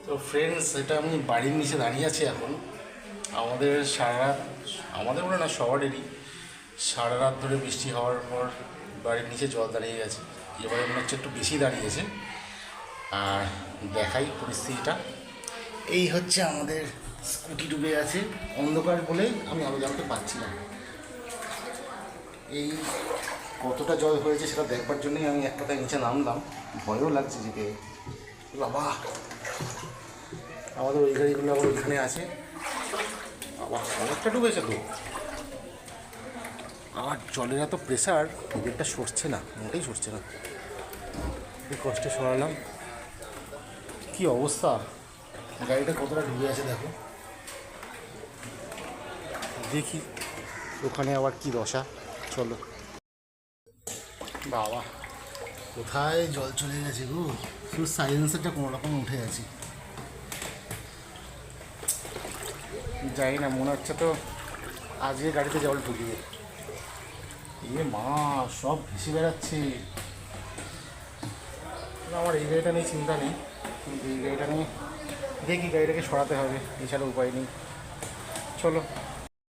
তো ফ্রেন্ডস, এটা আমি বাড়ির নিচে দাঁড়িয়ে আছি এখন। আমাদের সারা রাত, আমাদের বলে না সবারই, সারা রাত ধরে বৃষ্টি হওয়ার পর বাড়ির নিচে জল দাঁড়িয়ে গেছে। এবারে মনে হচ্ছে একটু বেশি দাঁড়িয়েছে। আর দেখাই পরিস্থিতিটা। এই হচ্ছে আমাদের স্কুটি ডুবে আছে, অন্ধকার বলে আমি আলো জ্বালতে পারছি না। এই কতটা জল হয়েছে সেটা দেখবার জন্যই আমি এক কথায় নিচে নামলাম। ভয়ও লাগছে যেতে। বাবা, আমাদের ওই গাড়িগুলো আবার ওইখানে আছে। আবার অনেকটা ডুবেছে তো। আর জলের এত প্রেশার, গেটটা সরছে না, মোটেই সরছে না। খুব কষ্টে সরালাম। কি অবস্থা, গাড়িটা কতটা ডুবে আছে দেখো। দেখি ওখানে আবার কি দশা। চলো। বাবা, কোথায় জল চলে গেছে গো। শুধু সাইলেন্সারটা কোনো রকম উঠে আছে। যাই না, মনে হচ্ছে তো আজকে গাড়িতে জল ঢুকিয়ে। এ মা, সব ভেসে বেড়াচ্ছে। আমার এই গাড়িটা নিয়ে চিন্তা নেই, কিন্তু এই গাড়িটা নিয়ে দেখি, গাড়িটাকে সরাতে হবে, এছাড়া উপায় নেই। চলো।